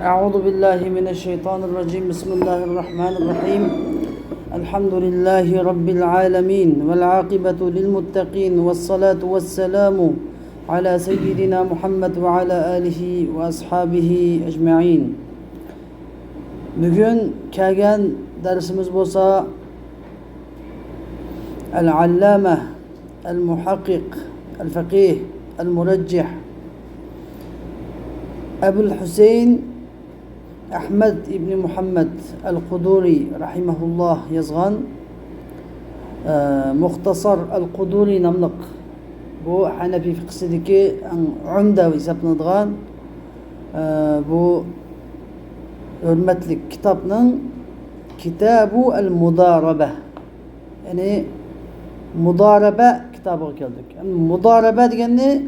أعوذ بالله من الشيطان الرجيم بسم الله الرحمن الرحيم الحمد لله رب العالمين والعاقبة للمتقين والصلاة والسلام على سيدنا محمد وعلى آله وأصحابه أجمعين. Bugün kelgan dersimiz bolsa El-Allame El-Muhakkik El-Fakih El-Murajjih Ebul Hüseyin Ahmed İbni Muhammed El-Kuduri rahimahullah yazgan Muhtasar El-Kuduri namlıq bu Hanefi fiqhsideki umda hesaplanadigan bu hürmetli kitapның Kitabu El-Mudarabe, yani Mudarabe kitabıga keldik. Yani Mudarabe degeni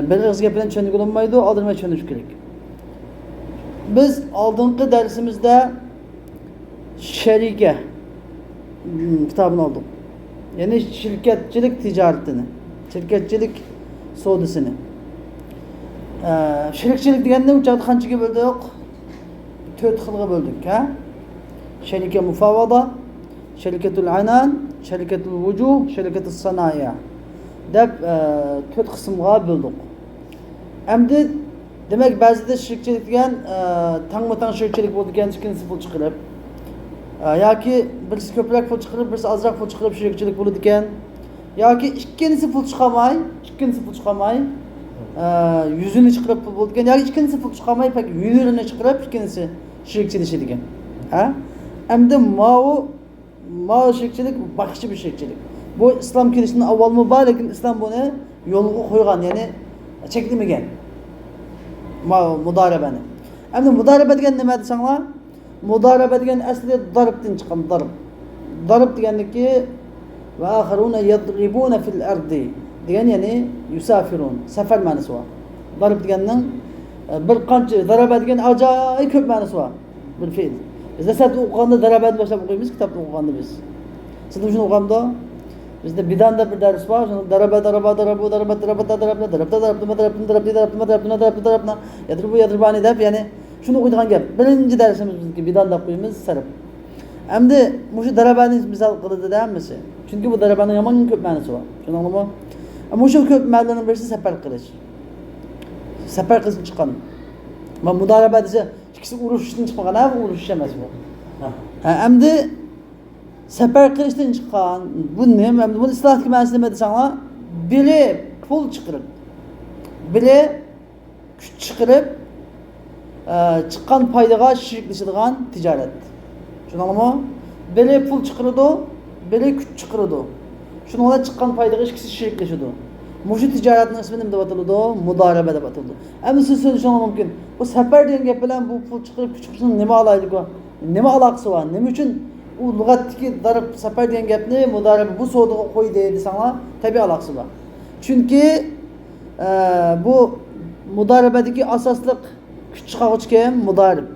bir ağız bilen tushunib bo'lmaydi, oldinma tushunish kerak. Biz oldingi darsimizda sharika kitabını oldik. Yani şirketçilik ticaretini, şirketçilik savdosini. Şirketçilik deganda u joqda qanchaga bo'ldik? 4 xilga bo'ldik, ha? Sharika mufavvada, sharikatul anan, sharikatul vujuh, sharikatus sanaya deb 4 qismga bo'ldik. Endi demek ba'zida shirkchilik degan tangma-tang shirkchilik bo'lgan ikkinchisi pul chiqarib yoki birisi ko'proq pul chiqarib, birisi ozroq pul chiqarib shirkchilik bo'ladi ekan, yoki ikkinchisi pul chiqarmay yuzini chiqarib pul bo'ladi ekan, yoki ikkinchisi pul chiqarmay faqat yuzini chiqarib ikkinchisi shirkchilik ekan. Ha? Endi mao shirkchilik baxshi bir shirkchilik. Bu İslam kirişinin avval mübarek, lekin İslam bunu yolga qo'ygan, yani cheklamagan. Mudarebeni. Endi mudarebe degan nima desanglar? Mudarebe degan asli daribdan chiqqan, darib. Darib degandiki va axiruna yadribuna fil ardi degan, yani yusafirun, safar ma'nosi bor. Darib deganning bir qancha daraba degan ajoyib ko'p ma'nosi bor. Bir fe'l. Biz esa o'qiganda darabani boshlab o'qiymiz, kitobni o'qiganda biz. Siz shuni o'qiganda bizde bidanda bir ders var. Daraba yadribani deb, yani şunu o'qigan gap. Birinchi darsimiz bizniki bidanda qo'yimiz sarf. Endi mushu darabani misol qildi demisi? Chunki bu darabaning yomon ko'p ma'nosi bor. Tushundingmi? Mushu ko'p ma'nolarning birisi safar qilish. Safar qilib chiqqan. Va mudaraba desa ikkisi urushdan chiqqan, ha, urush emas bu. Endi sefer qilishdan chiqqan. Bu nima? Bu islohlik ma'nosi nima desanglar? Biri pul chiqarib, biri kuch chiqarib, chiqqan foydaga sheriklashadigan tijorat. Tushundingmi? Biri pul chiqaradi, biri kuch chiqaradi. Shuningdan chiqqan foydaga ikkisi sheriklashadi. Mushu tijoratning ismi nima deb ataladi? Mudaraba deb ataladi. Endi siz so'rashingiz mumkin. Bu safar degan gap bilan bu pul chiqarib, kuch chiqarishning nima aloqasi bor? Nima aloqasi bor? Nima uchun u lug'atdagi darib safar degan gapni mudarib bu savdoga qo'ydi desanglar, tabiiy aloqasi bor. Chunki bu mudaribadagi asosliq kuch chiqaruvchi kim? Mudarib.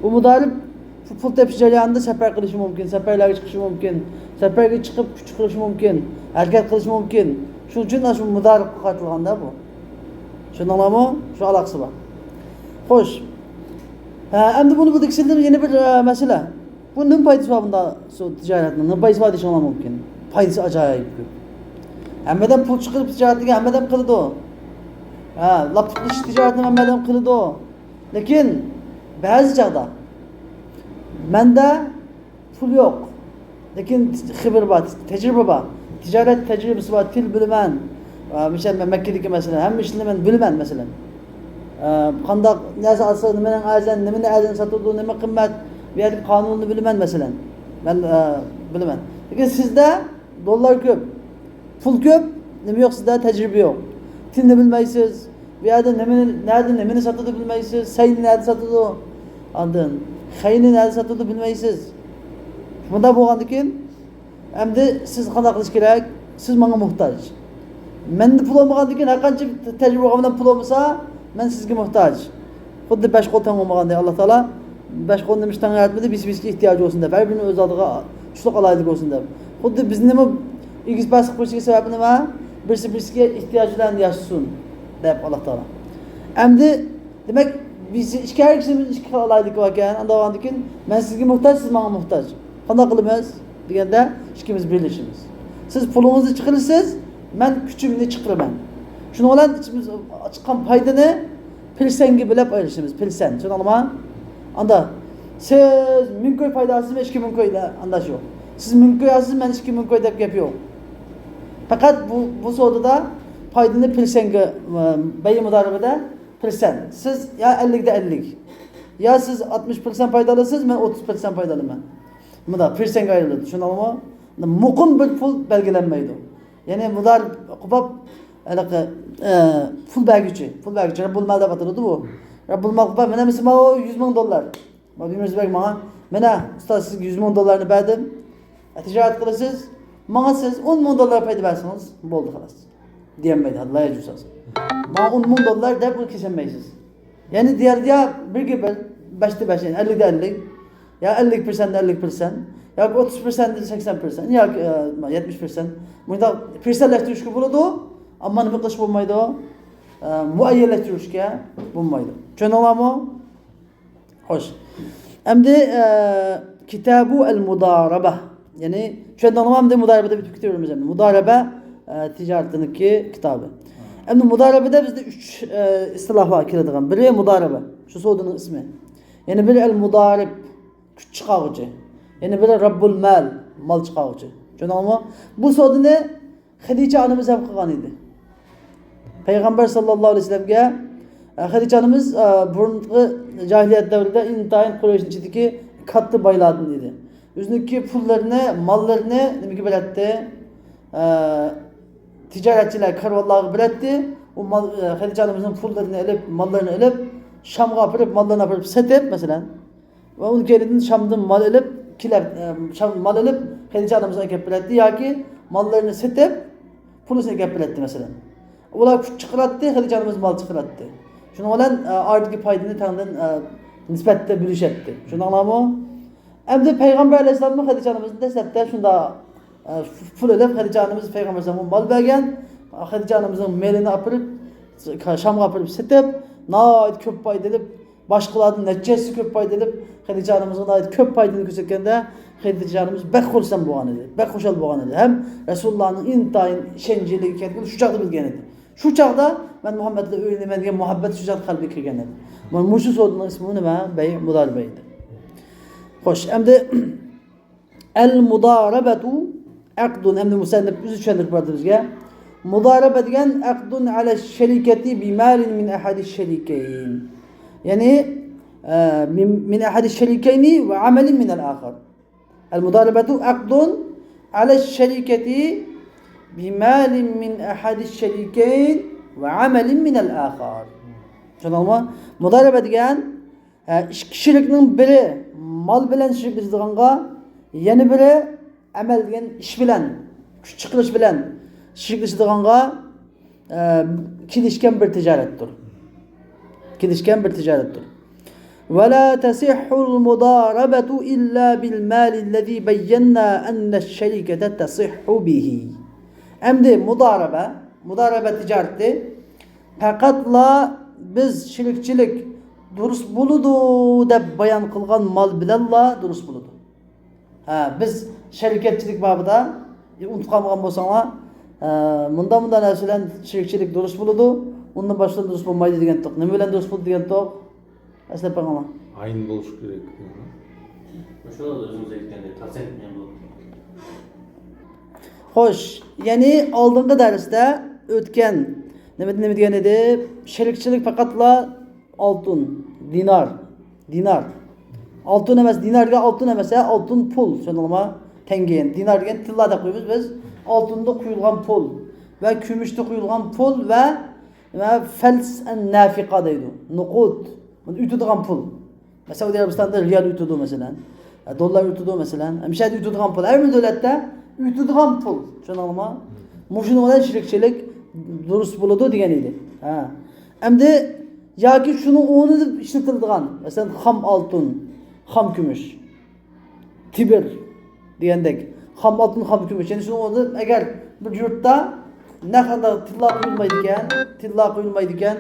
Bu mudarib pul tepish jarayonida safar qilishi mumkin, safarlarga chiqishi mumkin, safarga chiqib kuch chiqarishi mumkin, harakat qilishi mumkin. Shuning uchun shu mudarib qatilganda bu. Tushundinglarmi? Shu aloqasi bor. Xo'sh. Endi buni bu tekshirdim, yana bir masala. Bu nima foydasi bor bunda tijoratning? Nima foydasi bor deyishinglar mumkin. Foydasi ajoyib ko'p. Hammadan pul chiqarib tijoratni hammadan qiladi. Laptopni tijoratni hammadan qiladi. Lekin ba'zi chaqda menda pul yo'q. Lekin xibr bor, tajriba bor. Tijorat tajribasi bor, til bilaman. Misol Makkadagi masalan, hamma ishni men bilaman masalan. Qandaq narsa olsa, nimaning arzon sotadi, nima qimmat, bu yerda qonunni bilaman masalan. Men bilaman. Lekin sizda dollar ko'p, pul ko'p, nima yo'q, sizda tajriba yo'q. Tilni bilmaysiz, bu yerda nimani sotadi bilmaysiz, sayni nerda sotadi, ondan xayni nerda sotadi bilmaysiz. Bunda bo'lgandan keyin endi siz qanday qilish kerak? Siz menga muhtoj. Menda pul olmagandan keyin har qancha tajriba bilan pul olmasa, men sizga muhtoj. Xuddi besh qo'l tang olmagandek Alloh taolo besh qo'lni nimishdan yaratmadi, bizga ehtiyoji bo'lsin deb, har birini o'z oldiga tushliq olaylik bo'lsin deb. Xuddi bizni nima egiz bas qilib qo'yishiga sababi nima? Birisi birisiga ehtiyojlarni yashsin deb Alloh taolo. Endi Demek biz iki kişimiz iki alaydık varken, anda varken ben sizge muhtaç, siz bana muhtaç. Qanday qilamiz deganda ikkimiz birlashimiz. Siz pulunuzni chiqirasiz, men kuchimni chiqiraman. Shuning bilan ichimiz chiqqan foydani pilsanga bilib ayirishimiz. Pilsan, tushunarlimi? Anda siz 1000 koy foydasizmi, 2000 koyda andash yo'q. Siz 1000 koyasiz, men 2000 koy deb gap yo'q. Faqat bu savdoda foydani pilsanga bay mudaribada pilsan. Siz ya 50'de 50. Ya siz 60% foydalısınız, ben 30% foydalıyım. Mudar pilsanga ayrıldı. Tushunarlimi? Muqim bir pul belgilenmeydi. Yani mudar qopab pul belgiçi. Pul belgiçi. Rabbul mal deb ataladi bu. Rabbul mal qopab mana misal 100 ming dollar. Bilmiyoruz belki bana. Mana ustoz sizga 100 ming dollarni berdim. Ticaret qilasiz. Bana siz 10 ming dollar payda bersangiz bo'ldi xolos. Diyemeydi. Allah yajusaz. Bana 10 ming dollar deb bunu kesilmeysiz. Yani diğer ya bir gibi 5'te 5 yani 50'de 50. Ya 50%'de 50%. Ya 30%'de 80%. Ya 70%. Burada perselleştirişki buludu. Ama nima qilish bo'lmaydi o? Muayyanlashtirishga bo'lmaydi. Tushunarlimi? Xo'sh. Endi kitabu al-mudaraba. Yani tushunarlimi? Endi mudarabada bitib ketaveramiz endi. Mudaraba tijoratiniki kitobi. Endi mudarabada bizda 3 istiloh bor keladigan. Biri mudaraba. Shu savdoning ismi. Yani biri al-mudarib, kuch chiqaruvchi. Yani biri Rabbul mal, mal chiqaruvchi. Tushunarlimi? Bu savdoni Hadicha onamiz ham qilgan edi. Payg'ambar sallallohu alayhi vasallamga Hadicha onamiz burungi jahiliyat davrida intayin Qurayshning ichidagi katta boylardan edi. O'ziniki pullarini, mollarini nimaga beradi? Ticaretçiler karvallarga beradi. O Hadicha onamizning pullarini olib, mollarini olib, Shamga olib, mollarini olib sotib, masalan, va uni keyin Shamdan mol olib, Sham mol olib Hadicha onamizga olib beradi yoki mallarını setip pulusunu gapirdi mesela. Ular kuch chiqaratdi, Hadicha onamiz mal chiqaratdi. Shuning bilan ardiki foydani tangdan nisbatda bo'lishadi. Tushunarlimi? Endi Payg'ambar alayhisolamning Hadicha onamizni dastlabda shunda pul olib Hadicha onamiz Payg'ambar alayhisolamga mol bergan. Hadicha onamizning melini olib Shamga olib setib, nihoyat ko'p foyda olib, boshqalarning natijasi ko'p foyda olib, Hadicha onamizga nihoyat ko'p foydani ko'rsatganda Hadicha onamiz bek xursand bo'lgan edi. Bek xushal bo'lgan edi. Ham Rasulullohning intayin ishonchli ekanligini shu chaqda bilgan edi. Shu chaqda men Muhammadga o'ylayman degan muhabbat shu chaqda qalbiga kirgan edi. Mana shu savdoning ismi nima? Bay mudaraba edi. Xo'sh, endi al-mudarabatu aqdun endi musannif o'zi tushuntirib berdi bizga. Mudaraba degan aqdun ala sharikati bi malin min ahadi sharikayn. Ya'ni min ahadi sharikayni va amalin min al-akhar. المضاربة عقد على الشركة بمال من أحد الشريكين وعمل من الآخر. Tushunarlimi? Mudaraba degan ikki kişilikning biri mal bilan shiriklashiganga, yana biri amal degan ish bilan, kuch chiqarish bilan shiriklashiganga kelishgan bir tijoratdir. Kelishgan bir tijoratdir. ولا تصح المضاربة إلا بالمال الذي بينا أن الشركة تصح به. Endi mudaraba ticareti faqatla biz shirikchilik durust buludu deb bayon qilgan mal bilanla durust buludu. Biz sharikatchilik babida unutib qolgan bo'lsanglar, munda narsalar shirikchilik durust buludu, undan boshqa durust bo'lmaydi degan to'q. Nima bilan durust bo'ldi degan to'q? Aslap bana. Aynı buluş gerek. Şurada da özümüze gittiğinde tahsil etmeyen bu. Xo'sh, ya'ni oldingi darsda o'tgan nima degan edi? Sherikchilik faqatla oltin, dinar. Oltin emas, dinarga oltin emasa, oltin pul, tushunarlimi? Tenge. Dinar degan tillada qo'yamiz biz. Oltinda quyilgan pul va kumushda quyilgan pul va fals an-nafiqa deydi. Nuqud. Ütüdüğün pul. Mesela Saudi Arabistan'da riyal ütüdü mesela. Dolar ütüdü mesela. Müşahede ütüdüğün pul. Her bir devlette ütüdüğün pul. Şunalama. Muşun olan şirkçilik durust buludu diyen idi. Endi ya ki şunu onu işletildiğin. Mesela ham altın, ham gümüş, tibir diyendek. Ham altın, ham gümüş. Yani şunu onu eğer bir yurtta ne kadar tilla koyulmaydı iken,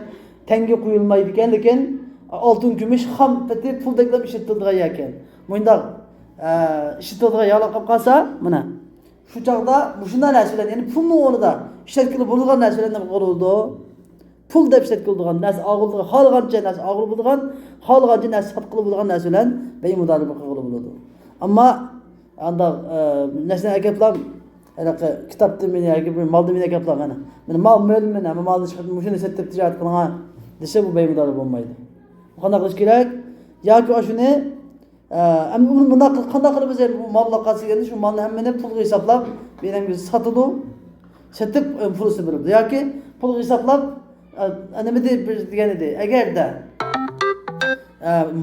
tenge kuyulmaydı eken, lekin altın gümüş ham peti pul deklem işitildiği eken. Muyndaq işitildiği yalaqab qalsa, mana şu çağda muşunda näselen, yani pulnu onu da işletkili bulgan näselen ne boldu? Pul dep işletkildiğin näs ağıldığı halganca näs ağıl bulgan, halganca näs satqılı bulgan näselen beyi mudaribı qılı buldu. Amma anda näselen akaplan Anaqa kitapda meni yoki bir malda meni gaplar mana. Meni mal meni ama malni chiqib mushuni setib tijorat qilgan desa bu beymudor bo'lmaydi. Qanday qilish kerak? Yoki shuni endi uni bunday qanday qilib biz bu malga qolsa shu malni hammani pulga hisoblab, menga sotadi, setib pulni beradi. Yoki pulga hisoblab nima deb degan edi. Agarda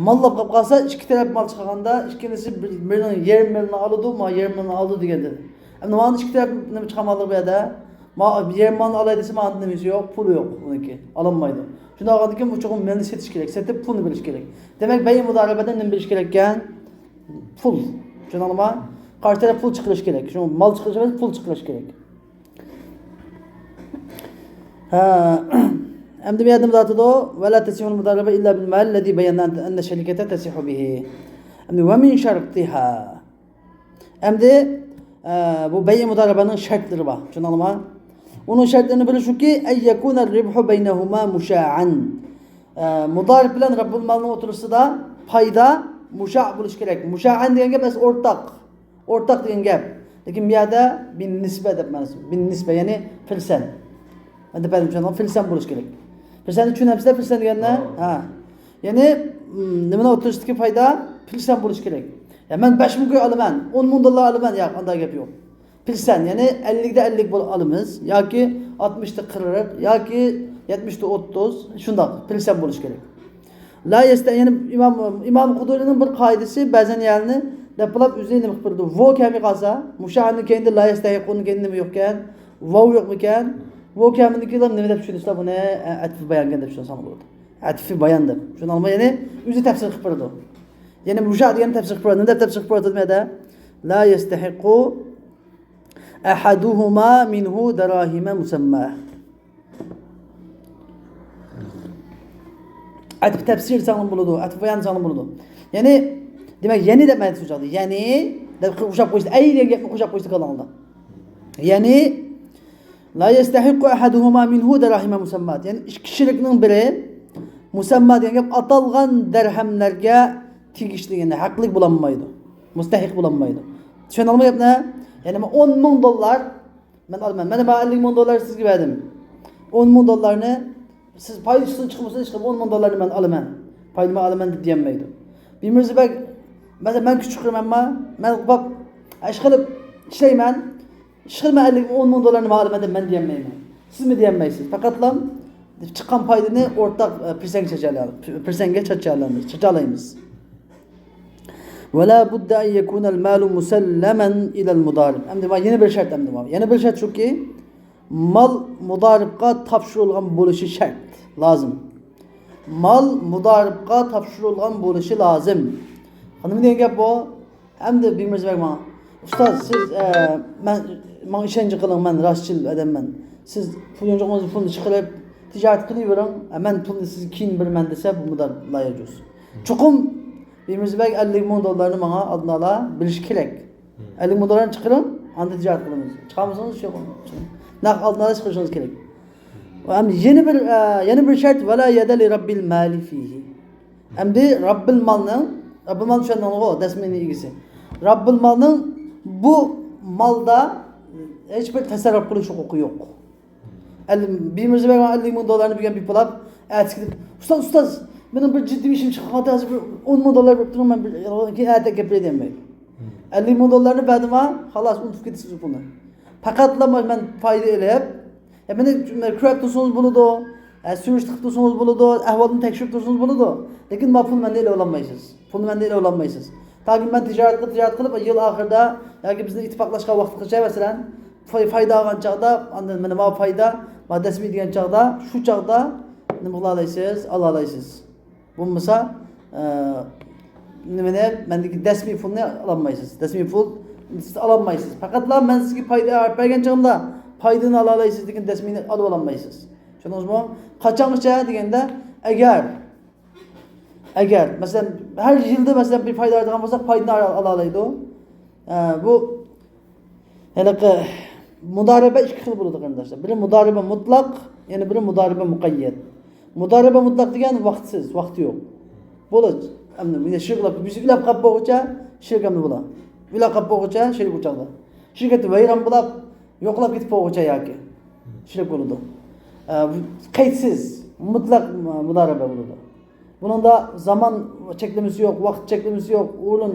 mallab qolib qolsa, ikki taraf mal chiqarganda, ikkinchisi birini yarim million oladi, ma yarim million oladi degan edi. Endi mana ikki taraf nima chiqarmoqlik bu yerda? Ma yarim million olay desa, mana nimasi yo'q, puli yo'q uniki, ololmaydi. Shunda olgandan bu cho'qim malni setish kerak, setib pulni berish kerak. Demak, bay mudaribada nima berish kerak ekan? Pul. Tushunarlimi? Qarshi taraf pul chiqarish kerak. Shu mal chiqarish emas, pul chiqarish kerak. Ha, endi bu yerda aytadi, "Va la tasihul mudariba illa bil mal alladhi bayyana anna sharikata tasihu bihi." Endi va min shartiha. Endi bu bay mudaribaning shartlari bor. Tushunarlimi? Onun şartlarını böyle şu ki ey yakuna ribhu beynehuma musha'an. Mudarib bilan Rabbul malning o'tirishida da payda musha' bo'lish kerak. Musha'an degan gap as o'rtaq. O'rtaq degan gap. Lekin bu yerda bin nisba deb ma'nosi. Bin nisba ya'ni filsan. Endi ben tushundim, filsan bo'lish kerak. Filsanni tushunamsizlar, filsan deganda? Ha. Ya'ni nimani o'tirishdagi payda filsan bo'lish kerak. Ya men 5000 ko'y olaman, 10 ming dollar olaman, yo'q, unday gap yo'q. Pilsen yani 50'de 50 bol alımız, ya ki 60'da 40, ya ki 70'de 30, şunda pilsen buluş gerek. La yeste yani İmam Kuduri'nin bir kaidesi bazen yani depolap üzerine bakırdı. Vo kemi kalsa, muşahının kendi la yeste yakunun kendi mi yokken, vo yok mu ken, vo keminin kiler ne de düşünürse bu ne atfi bayan kendi düşünürse sana burada. Atfi bayandır. Şunu alma yani üzeri tefsir kıpırdı. Yani muşah diyen tefsir kıpırdı. Ne de tefsir kıpırdı demede? La yestehiku ahaduhuma minhu darahime musamma. Atf tefsir sanın buludu, atf bayan sanın buludu. Yani demek yeni de ben söyledi. Yani de kuşak koydu. Ay diye kuşak koydu kalanında. Yani la yestahiqu ahaduhuma minhu darahime musamma. Yani kişiliknin biri musamma diye atalgan derhemlerge tigişliğine haklık bulanmaydı. Mustahik bulanmaydı. Düşünalım yap ne? Yani 10 bin dolar ben almam. Ben 50 bin dolar siz gibi verdim. 10 bin dolarını siz paylaşsın çıkmasın çıkıp 10 bin dolarını ben alamam. Paylama alamam diyemeydim. Bilmiyoruz bak mesela ben küçüküm ama ben bak aşkılıp ben 10 bin dolarını alamam ben diyemeyim. Siz mi diyemeysiz? Fakat lan çıkan paydını ortak persenge çaçalayımız. ولا بد أن يكون المال مسلما إلى المضارب. Hem de var yeni bir şart hem de var. Yeni bir şart şu ki mal mudaribqa tapşırılgan buluşu şart lazım. Mal mudaribqa tapşırılgan buluşu lazım. Hanım diye gap bu. Hem de bilmez bak bana. Usta siz ben işence kılın ben rastçıl edem ben. Siz puluncuğunuzu pulunu çıkarıp ticaret kılıyorum. Hemen pulunu siz kim bilmem dese bu mudarib layacağız. Çokum Birimiz belki 50 bin dolarını bana adına ala biliş kelek. 50 bin dolarını çıkarın, anda ticaret kılınız. Çıkamazsanız şey yapalım. Nak adına ala çıkarsanız kelek. Yeni bir şart ve la yedeli rabbil mali fihi. Hem de rabbil malının, rabbil malının şu anlamda o, desmenin ilgisi. Rabbil malının bu malda hiçbir tasarruf kılış hukuku yok. Birimiz belki 50 bin dolarını bir bulap, ustaz, benim bir ciddi işim çıktı. Hatta 10 bin dolar verip ben bir hayata kepre mi? 50 bin dolarını verdim ha, halas unutup gittiniz bunu. Pakatlama ben fayda eleyip, ya beni krep tutsunuz buludu, sürüştük tutsunuz buludu, ahvalını tekşif tutsunuz buludu. Lakin bu pul bende ele olamayısınız. Pul bende ele olamayısınız. Ta ki ben ticaret kılıp yıl ahırda, ya ki bizden ittifaklaşka vakit geçer mesela, fayda algan çağda, benim o fayda, maddesi diyen çağda, şu çağda ne mıhlalayısınız, alalayısınız. Bu mesela bendeki desmi pulunu alamayısınız. Desmi pul siz alamayısınız. Fakat lan ben sizge payda vergen çağımda paydını alamayısınız. Desmini alıp alamayısınız. Tushundingizmi? Qachongacha deganda agar masalan har yilda masalan bir foyda oladigan bo'lsak, foydani ola oladi. Bu hanaqa mudariba ikki xil bo'ladi qarindoshlar. Biri mudariba mutlaq, yana biri mudariba muqayyad. Mudariba mutlaq degan vaqtsiz, vaqti yo'q. Bo'ladi. Endi shirqlab, biz ulab qolib bo'lguncha shirqamni bo'ladi. Ulab qolib bo'lguncha shirq o'chadi. Shirqatni vayron bo'lib, yo'qlab ketib bo'lguncha yoki shirq bo'ladi. Qaydsiz, mutlaq mudariba bo'ladi. Buningda zaman cheklamasi yo'q, vaqt cheklamasi yo'q, o'rin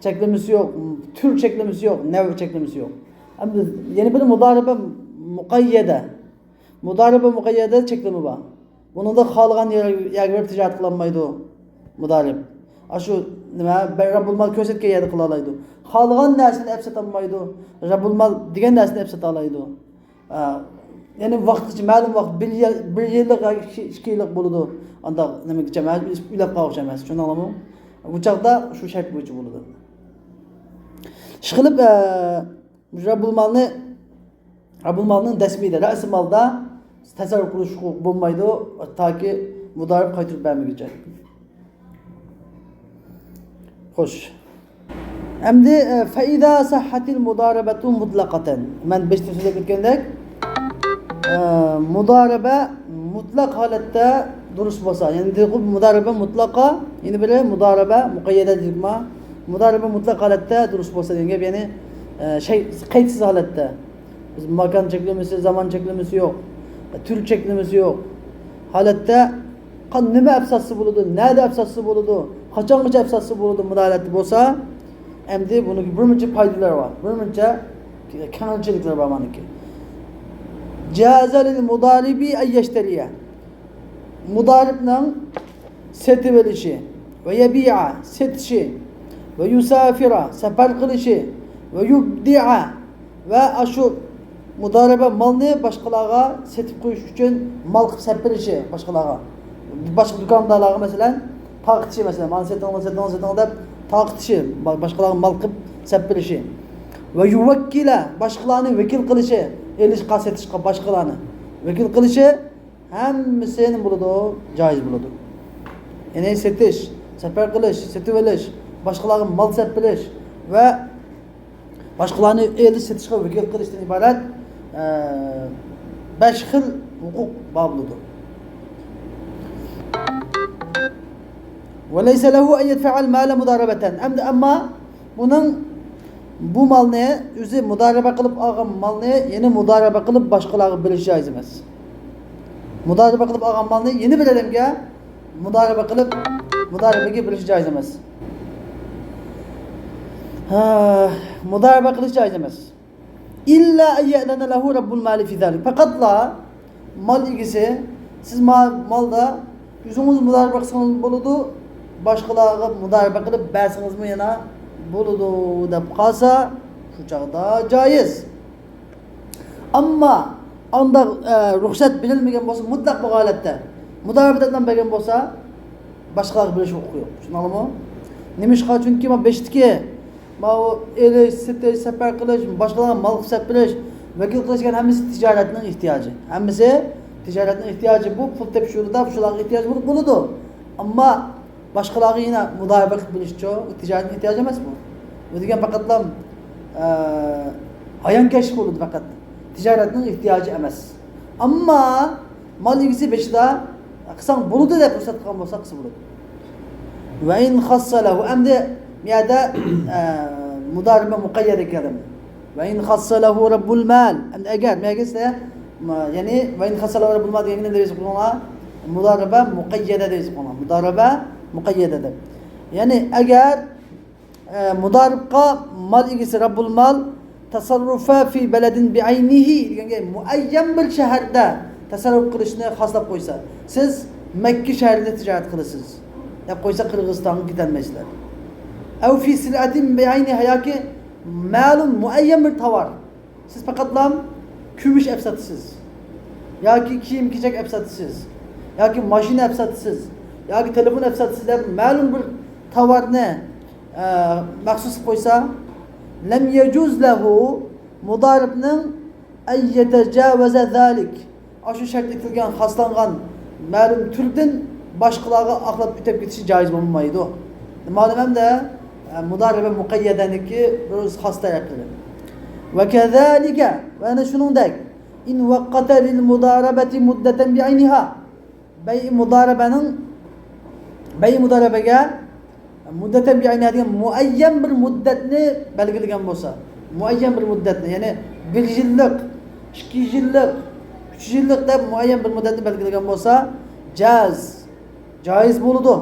cheklamasi yo'q, tur cheklamasi yo'q, nav cheklamasi yo'q. Endi yana bir mudariba muqayyada. Mudariba muqayyada cheklama bor. Buningda xohlagan yerga tijorat qilinmaydi. Mudarib. Ashu nima Rabbul mal ko'rsatgan yerda qila oladi. Xohlagan narsani olib sota olmaydi. Rabbul mal degan narsani olib sota oladi. Ya'ni vaqtgacha ma'lum vaqt 1 yillik 2 yillik bo'ladi. Unda nimaga majbur ulab qolmoqchi emas. Tushundingizmi? Bu chaqda shu shart bo'yicha bo'ladi. Ishqilib Rabbul malning dasmida, ra'si malda tasarruf qilish huquq bo'lmaydi toki mudarib qaytirib bermaguncha. Xo'sh. Endi fa iza sahhatil mudarabatu mutlaqatan. Men 5 ta so'zlab o'tgandek, mudaraba mutlaq holatda durust bo'lsa, ya'ni bu mudaraba mutlaqa, yana biri mudaraba muqayyada deyilma. Mudaraba mutlaq holatda durust bo'lsa degan gap, ya'ni qaydsiz holatda. Biz makon cheklamasi, zaman cheklamasi yo'q, tur cheklamasi yo'q. Holatda nima afsosi bo'ladi, nada afsosi bo'ladi, qachongacha afsosi bo'ladi mudolat bo'lsa, endi buning birmuncha foydalari bor. Birmuncha kamchiliklar bor meniki. Jaza lil mudaribi ay yashtariya. Mudaribning setib olishi va yabi'a setishi va yusafira safar qilishi va yubdi'a va ashu mudariba malni boshqalarga setib qo'yish uchun mal qilib sapirishi boshqalarga. Boshqa do'kondalarga masalan taqtishi, masalan mana seting deb taqtishi, boshqalarga mal qilib sapirishi va yuvakkila boshqalarni vakil qilishi, elish qasetishga boshqalarni vakil qilishi hammasi bo'ladi, joiz bo'ladi. Ya'ni setish, safar qilish, setib olish, boshqalarga mal sapirish va boshqalarni elish setishga vakil qilishdan iborat 5 xil huquq bor bo'ladi. وَلَيْسَ لَهُ أَنْ يَدْفَعَ الْمَالَ مُدَارَبَةً. Ama bunun bu malni o'zi mudaraba qilib olgan malni yeni mudaraba qilib boshqalarga berish joiz emas. Mudaraba qilib olgan malni yeni bir odamga mudarabaga berish joiz emas. Mudaraba qilish joiz emas. İlla ayyadana lahu rabbul mali fi zalik. Faqatla mal egisi siz malda o'zingiz mudaraba qilsangiz bo'ladi, boshqalarga mudaraba qilib bersingizmi yana bo'ladi deb qolsa, shu chaqda joiz. Ammo unda ruxsat berilmagan bo'lsa, mutlaq bu holatda mudarabadan bergan bo'lsa, boshqalarga berish huquqi yo'q. Tushunarlimi? Nimishqa? Chunki men beshtiki bu elish, setish, safar qilish, boshqalarga mal qilib sapirish, vakil qilishgan hammasi tijoratning ehtiyoji. Hammasi tijoratning ehtiyoji, bu pul tepshirida shularga ehtiyoj bo'ladi. Ammo boshqalarga yana mudaraba qilib bilish-chi, tijoratning ehtiyoji emas bu. Bu degan faqatlam ayonkash bo'ladi faqat. Tijoratning ehtiyoji emas. Ammo mal egisi beshida qilsang bo'ladi deb ruxsat qilgan bo'lsa qilsa bo'ladi. Va in khassalahu amdi miyada mudariba muqayyada keladi. Va in khassalahu rabbul mal. Endi agar miyagisa ya'ni va in khassalahu rabbul mal deganda deysiz buna mudariba muqayyada deysiz buna. Mudariba muqayyada deb. Ya'ni agar mudaribga mal egisi rabbul mal tasarrufa fi baladin bi'aynihi deganga muayyan bir shaharda tasarruf qilishni xoslab qo'ysa, siz Makka shahrida tijorat qilasiz deb qo'ysa, Qirg'izistonga ketolmaysizlar. Aw fi sil'atin bi'ayniha yoki ma'lum muayyan bir tovar. Siz faqatlam kumush olib sotasiz. Yoki kiyim-kechak olib sotasiz. Yoki mashina olib sotasiz. Yoki telefon olib sotasiz deb ma'lum bir tovarni maxsus qo'ysa, lam yajuz lahu mudaribning ay yatajawaza zalik. aşı şart etilgan, haslangan ma'lum türden başqalarga aqlab ötep ketişi jaiz bolmaydı. Malum hem de mudarebe muqayyadaniki bir xas tarafları. Ve kezalike ve ana şunundek in vaqqata lil mudarabati muddeten bi'ayniha. Bey mudarebege muddeten bi'ayniha degan muayyan bir muddatni belgilagan bo'lsa, muayyan bir muddatni, ya'ni 1 yillik, 2 yillik, 3 yillik deb muayyan bir muddatni belgilagan bo'lsa, jaiz bo'ladi.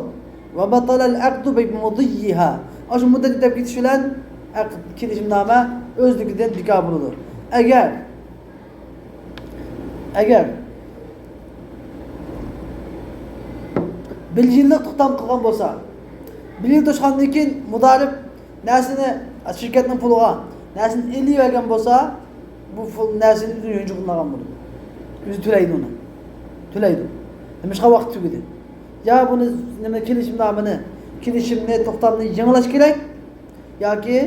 Ve batala al-aqdu bi mudiyha. Aşı muddat ötep ketiş bilen aqd kelişimname özlüginden bekor bo'ladi. Agar 1 yillik tutam qilgan bo'lsa, 1 yil to'shgandan keyin mudarib narsani shirkatning puliga narsani 50 bergan bo'lsa, bu pul narsani o'zi yo'nchi qilgan bo'ladi. O'zi to'laydi uni. To'laydi. Nimashqa vaqt tugadi. Ya buni nima kelishimni to'xtamni yangilash kerak yoki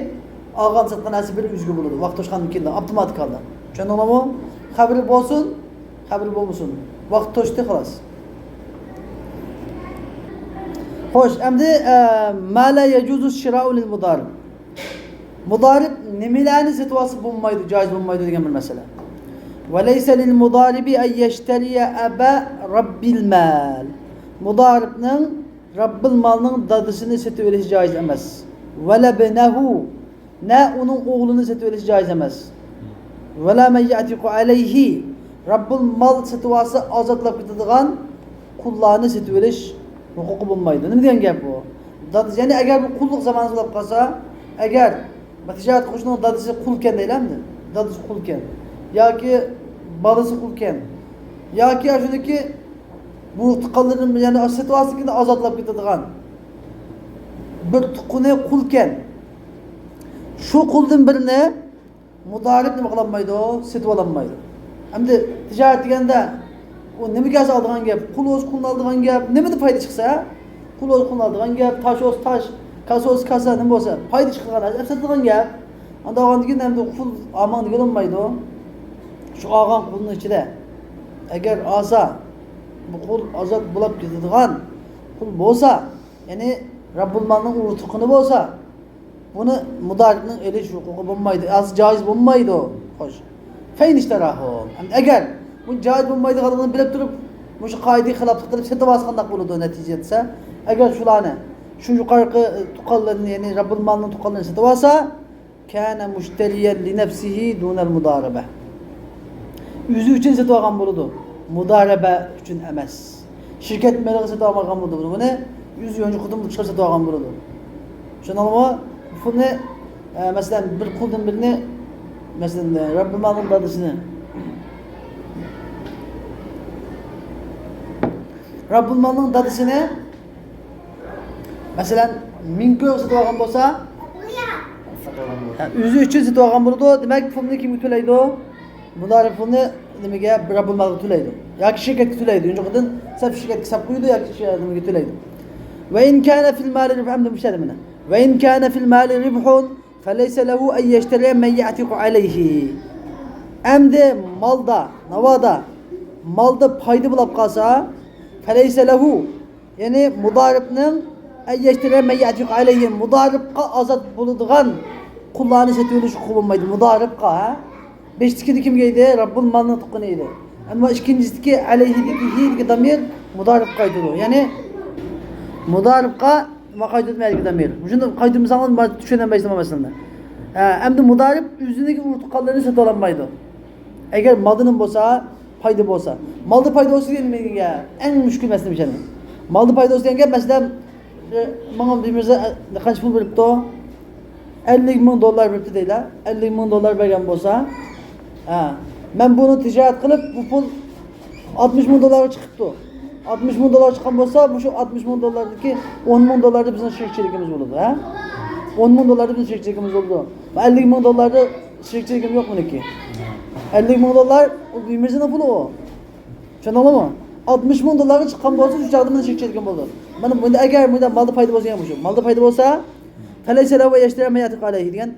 olgan sotgan narsa bir o'zga bo'ladi. Vaqt to'shgandan keyin avtomatik holda. Tushundingizmi? Xabari bo'lsin, xabari bo'lmasin. Vaqt to'shdi xolos. Xo'sh, endi ma la yajuzu shira'u lil mudarib. Mudarib nimalarni sotib olsa bo'lmaydi, joiz bo'lmaydi degan bir masala. Ve leysa lil mudaribi en yeşteriye aba rabbil mal. Mudaribning Rabbil malının dadısını sotib olish joiz emas. Ve labnahu na uning o'g'lini sotib olish joiz emas. Ve la men ya'tiqu alayhi. Rabbil mal sotib olsa ozotlab ketadigan qullarni sotib olish huquqi bo'lmaydi. Nima degan gap bu? Dadisi, ya'ni agar bu qulluq zamoni bo'lib qolsa, agar tijorat qilishning dadisi qulkan deylamdi. Dadisi qulkan yoki balasi qulkan yoki shuniki bu tuqqanlarni ya'ni situatsiyasini ozotlab ketadigan bir tuqquni qulkan. Shu quldan birini mudarib nima qilinmaydi, sotib ololmaydi. Endi tijorat deganda o nimaga oladigan gap? Qul o'z qulni oladigan gap, nimada foyda chiqsa, qul o'z qulni oladigan gap, tosh o'z tosh, kasa o'z kasa nima bo'lsa, foyda chiqqan narsa sotadigan gap. Unda olgandan endi qul omon bo'lmaydi. Shu olgan qulning ichida agar olsa, bu qul ozod bo'lib ketadigan qul bo'lsa, ya'ni Rabbul malning urtiqini bo'lsa, buni mudaribning elish huquqi bo'lmaydi, az joiz bo'lmaydi. Xo'sh. Fayn ishtarahu. Agar bu joiz bo'lmaydiganligini bilib turib, shu qoidaga xilof qilib sotib olsaqandaq bo'ladi natijada. Agar shularni, shu yuqorqi tuqqanlarni, ya'ni Rabbul malning tuqqanlarini sotib olsa, kana mushtariyan li nafsihi dunal mudaraba. Yüzü üçün sotib olgan bo'ladi. Mudaraba uchun emas. Shirkat maliga sotib olgan bo'ladi. Buni 100 yonchi qudum chiqarib sotib olgan bo'ladi. Tushundingizmi? Buni masalan bir quldan birini masalan Rabbul malning dadisini Rabbul malning dadisini masalan 1000 ko'p sotib olgan bo'lsa, yüzü üçün sotib olgan bo'ladi. Demak, pulni kim to'laydi? Mudarib pulni nimaga? Rabbul malga to'laydi. Yoki shirkatga to'laydi. Unjoqdan sab shirkatga sab qo'ydi yoki nimaga to'laydi. Ve in kana fil mali ribhun müşadimina. Ve in kana fil mali ribhun falaysa lahu en yashtari men ya'tiqu alayhi. Endi malda, navada malda payda bo'lib qolsa, falaysa lahu, ya'ni mudaribning en yashtari men ya'tiqu alayhi, mudaribga ozod bo'ladigan qullarni sotib olish huquqi bo'lmaydi. Mudaribga, ha? Beştiki kimga edi? Rabbul malning tuqqani edi. Ammo ikkinchisi alayhidagi hidagi damir mudarib qaytadi. Ya'ni mudaribga nima qaytmaydi damir. Shuni qaytirmasangiz tushunmaysiz masalani. Endi mudarib o'zining tuqqanlarini sota olmaydi. Agar maldining bo'lsa, foyda bo'lsa. Malda foyda bo'lsa menga eng mushkul masala o'shani. Malda foyda bo'lsa degan masalan menga birimizga qancha pul beribdi? 50 ming dollar beribdi deylar. 50 ming dollar bergan bo'lsa, ben bunu ticaret kılıp bu pul 60 bin dolara çıkıptı. 60 bin dolar çıkan olsa bu şu 60 bin dolardaki 10 bin dolarda bizim şirketçiliğimiz oldu. 10 bin dolarda bizim şirketçiliğimiz oldu. 50 bin dolarda şirketçiliğim yok mu ki? 50 bin dolar o büyümüzün pulu o. Şundan mı? 60 bin dolara çıkan olsa şu çağda bizim şirketçiliğim oldu. Benim bunda eğer bunda malda fayda olsa yapmışım. Malda fayda olsa feleyse lava yaştıramayatı aleyhi diyen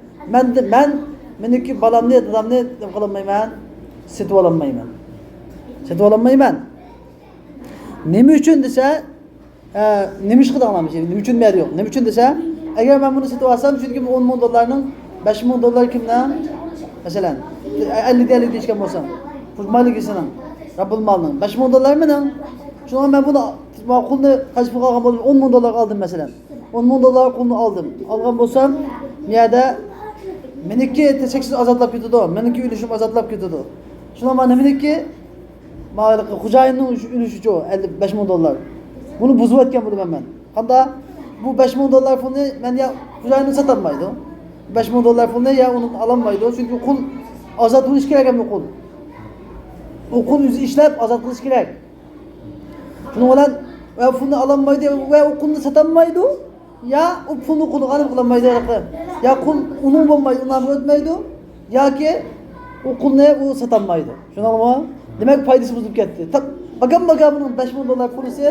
meniki balamni, dadamni deb qilmayman, sotib olmayman. Setip alanmayman. Nima uchun desa, nima ish qilib olaman? Nima uchun beri yo'q. Nima uchun desa, agar men buni setib olsam, chunki 10 ming dollarning 5 ming dollar kimdan? Masalan, 50 deyishgan bo'lsam, maligisinin, Rabbul malning 5 ming dollar meni. Shunga men buni qulni qancha pul olgan bo'ldim? 10 ming dollar oldim masalan. 10 ming dollar qulni oldim. Olgan bo'lsam, bu yerda meniki cheksiz azodlab ketadi, meniki ulushim azodlab ketadi. Shunga men nimaniki xo'jayinning ulushi 55 ming dollar. Buni buzib o'tgan bo'laman men. Qanda bu 5 ming dollar pulni men ya xo'jayinni sotolmaydi. 5 ming dollar pulni ya uni ololmaydi. Chunki qul azod bo'lish kerak ham qul. U qul o'zi ishlab azod qilish kerak. Shuning bilan va pulni ololmaydi va u qulni sotolmaydi. Ya u pulni qulga olib qilolmaydi. Ya qul uni bo'lmaydi, undan o'tmaydi. Yoki u qulni u sotolmaydi. Shuningmi? Demak foydasi buzilib ketdi. Bakam buning 5 ming dollar pulisi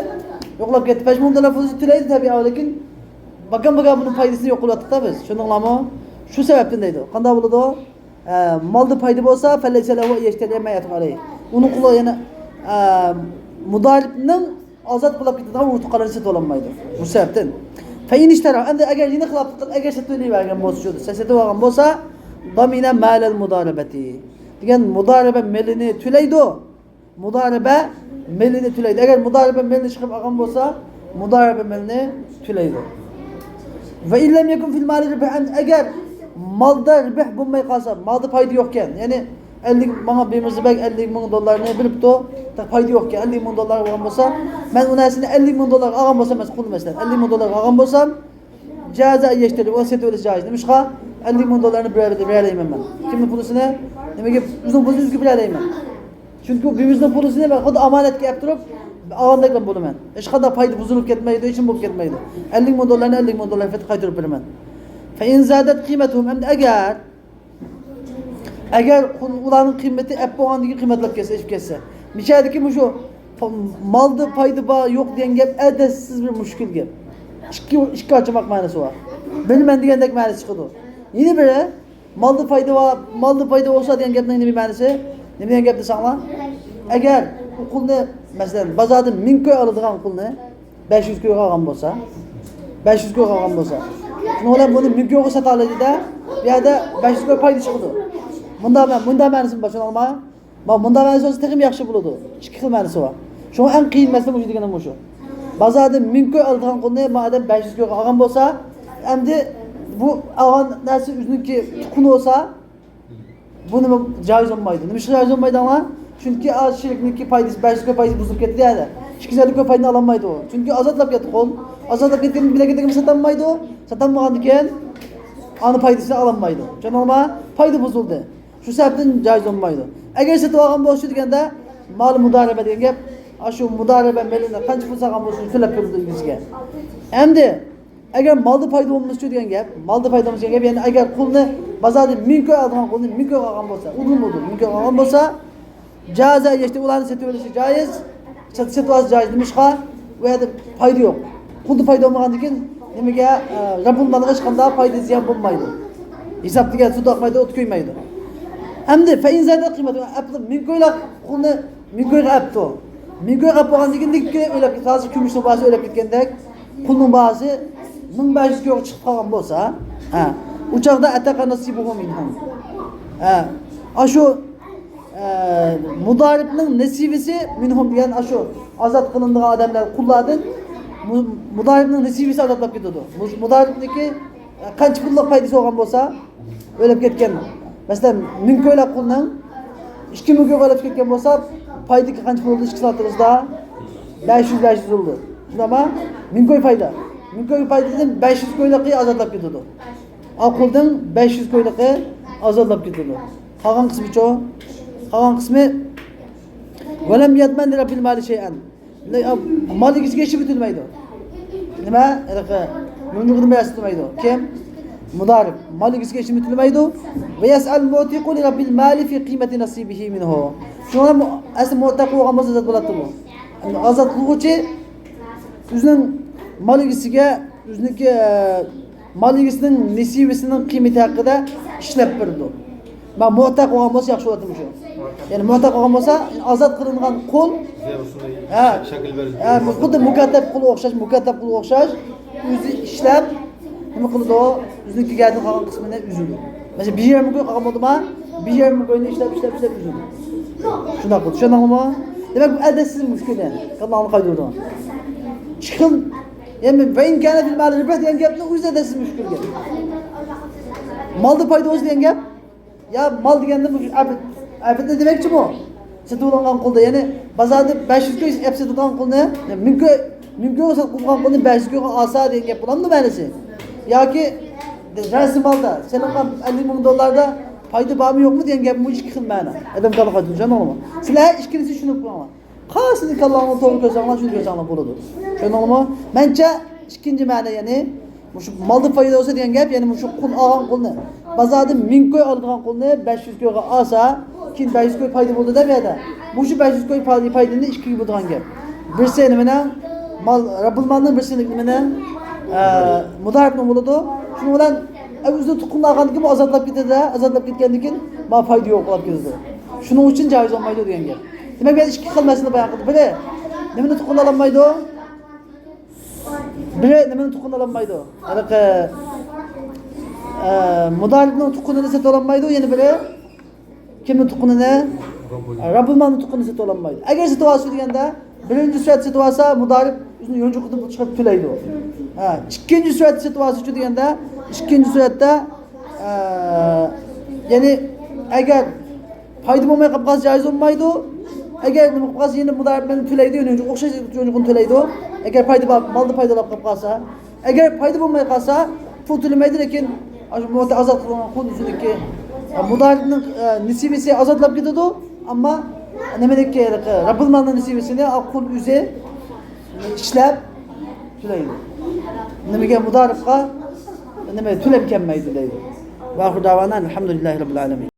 yo'qlab ketdi. 5 ming dollar pulisi to'laydi tabiiy, lekin bakam buning foydasini yo'q qilyapti biz. Shuningmi? Shu sababdan deydi. Qanday bo'ladi? Malda foyda bo'lsa, falaysalahu yashtalaymayat alayh. Uni quli yana mudaribning azod qilib ketadigan o'rtoqlari setib olmaydi. Bu sababdan. Fa in ishtara, endi agar yine qilib agar sotib bo'lsa, sotib olgan bo'lsa, damina malal mudaribati. Degan mudariba melini to'laydi. Mudariba melini to'laydi. Agar mudariba melini chiqib olgan bo'lsa, mudariba melini to'laydi. Va illam yakun fil mali ribh, agar malda ribh bo'lmay qolsa, malda foyda yo'q ekan. Ya'ni 50 bana Bemirzibek 50 ming dollarni bilibdi, foyda yo'q ekan. 50 ming dollar olgan bo'lsa, men unasini 50 ming dollar olgan bo'lsam, qul masalan 50 ming dollar olgan bo'lsam, jaza yeshtiri, o setib olish joiz. Nimishqa 50 ming dollarni beralayman men. Kimning pulisini? Nimaga o'zim pulingizga beralayman? Chunki bizning pulimizni men xuddi omonatga olib turib, olgandek bo'laman. Hech qanday foyda buzilib ketmaydi, hech kim bo'lib ketmaydi. 50 ming dollarni 50 ming dollar qaytarib beraman. Fa in zadat qiymatuhum, agar ularning qiymati ap bo'lganligi qiymatlab kelsa, eshib kelsa. Mishadiki shu malda foyda bor, yo'q degan gap adasiz bir mushkul gap. Ikki ochmoq ma'nosi bor. Bilman degandek ma'nosi chiqadi. Yana biri malda foyda bor, malda foyda bo'lsa degan gapning nima ma'nosi? Nima degan gap desanglar? Agar u qulni masalan bozordan 1000 ko'y oladigan qulni 500 ko'y olgan bo'lsa, 500 ko'y olgan bo'lsa, shuni bilan buni 1000 ko'yga sota oladi-da, bu yerda 500 ko'y foyda chiqadi. Bunda ma'nosi bor, tushunarmi? Bunda ma'nosi olsa texim yaxshi bo'ladi. Ikki xil ma'nosi bor. Shunga eng qiyin masala bu deganim shu. Bozorda 1000 ko'y oladigan qulni madam 500 ko'yga olgan bo'lsa, endi bu olgan narsa o'ziniki tuqun bo'lsa, buni joiz bo'lmaydi. Nima uchun joiz bo'lmaydi ama? Chunki shirkniki foydasi 500 ko'y foydasi buzib ketdi yani. 250 ko'y foydani olmaydi u. Chunki ozodlab ketdi qol. Ozodlab ketgan bilagidagi sotilmaydi u. Sotilmagandan keyin ani foydasini olmaydi. Tushunarmi? Foyda buzildi. Shu sababdan joiz bo'lmaydi. Agar sotib olgan bo'lsa deganda mal mudariba degan gap, shu mudariba melini qancha pul olgan bo'lsa to'lab beradi o'zingizga. Endi agar malda foyda bo'lmasa degan gap, malda foyda bo'lmasa degan gap, ya'ni agar pulni bozorda 1000 ko'y olgan qulni 1000 ko'y olgan bo'lsa, udum 1000 ko'y olgan bo'lsa, jaza yeshti ularni sotib olishi joiz, sotib olish joiz. Nimishqa? Bu yerda foyda yo'q. Pulda foyda bo'lmagandan keyin nimaga Rabbul malga hech qanday foyda ziyon bo'lmaydi. Hisobga sud oqmaydi, o't qo'ymaydi. Endi fa in zadat qiymati 1000 ko'ylak qulni 1000 ko'yga apto. 1000 ko'y qilib bo'lgandan keyin dikka o'ylab hozir kumushning bahsi o'ylab ketgandek, qulning bahsi 1500 ko'yga chiqib qolgan bo'lsa, u chaqda ataqa nasibuhum minhum. Ashu mudaribning nasibisi minhum degan ashu azod qilinadigan odamlar qullardan mudaribning nasibisi azodlab ketadi. Mudaribniki qancha pullik foydasi bo'lgan bo'lsa, o'ylab ketgan. Masalan, 1000 ko'ylab qulning 2000 ko'y olib ketgan bo'lsa, foydasi qancha bo'ldi 2 soatimizda? 500 bo'ldi. Shunami? 1000 ko'y foyda. 1000 ko'y foydadan 500 ko'ylaqi azodlab ketadi. Aqldan 500 ko'ylaqi azodlab ketadi. Qolgan qismi-chi? Qolgan qismi valam yadman rabbil mali shay'an. Maligiga hech bitilmaydi. Nima? Yumruqni berasitmaydi. Kim? Mudarib. Maligiga hech bitilmaydi. Va yas'al mu'tiqu li rabbil mali fi qiymati nasibihi minhu. Shuna asl mu'taq bo'lgan bo'lsa zot bo'ladi bu. Azod qiluvchi o'zining maligisiga, o'ziniki maligisining nasibisining qiymati haqida ishlab berdi. Ben muhtaq olgan bolsa yaxshi bo'lardi shu. Ya'ni muhtaq olgan bolsa ozod qilingan qo'l ha, shakl beradi. ha, xuddi mukattab qul o'xshash, o'zi ishlab nima qildi u? O'zining kelgan qolgan qismini uzdi. Mesela bir yerim koy qolgan bo'ldimi? Bir yerim koyni ishlab uzdi. Shunday qildi. Tushundingmi? Demak bu adasiz mushkul yani. Qanday qaydirdi? Chiqim yani va imkoni fil mal riba degan gapni o'zi adasiz mushkul gap. Malda paydoz degan gap. Ya mal deganda bu afet ne demekçi bu? Satılan qulda yani bozorda 500 ga satılan qulni mumkin satılan qulni 500 ga olsa degan gap bo'ladimi ma'nosi? Yoki rasm malda sening $50,000 payda bormi yo'qmi degan gap bu ikki xil ma'no. Adam qanaqa tushundingmi? Sizlar ikkinchisi tushunib qo'yinglar. Qaysini kallangizni to'g'ri ko'rsanglar shuni ko'rsanglar bo'ladi. Tushundingmi? Mencha ikkinchi ma'no yani shu malda foyda olsa degan gap, ya'ni shu qul olgan qulni bozorda 1000 ko'y olgan qulni 500 ko'yga olsa, keyin 500 ko'y foyda bo'ldi deb berdi. Bu shu 500 ko'y foydani ikkiga bo'lgan gap. Birisi nima bilan mal Rabbul malning birisi nima bilan mudaribni bo'ladi. Shuning bilan o'zini tuqqunlagan kim ozodlab ketadi, ozodlab ketgandan keyin ma foyda yo'q bo'lib ketadi. Shuning uchun joiz olmaydi degan gap. Demak, biz ikki xil masala bayon qildik. Biri nimani tuqqunlaolmaydi? Biri nimani tuqqunlaolmaydi? Anaqa mudaribning tuqqunini sota olmaydi, yana biri kimning tuqqunini? Rabbul malning tuqqunini sota olmaydi. Agar sota olsa deganda birinchi surat sota olsa mudarib o'zini yo'nchi qilib chiqib to'laydi. Ha, ikkinchi surat sota olsa deganda ikkinchi suratda ya'ni agar foyda bo'lmay qolib qolsa joiz bo'lmaydi. Agar nima qilib qolsa, yana mudarib bilan to'laydi, yo'nchi o'xshash yo'nchiqni to'laydi. Agar foyda malda foydalab qolib qolsa, agar foyda bo'lmay qolsa, pul to'lamaydi, lekin ozod qilingan qul o'ziniki mudaribning nisibasi ozodlab ketadi, ammo nimadaki Rabbul malning nisibasini qul o'zi ishlab to'laydi. Nimaga mudaribga nima to'lab kelmaydi deydi. Va xudowana alhamdulillahi robbil alamin.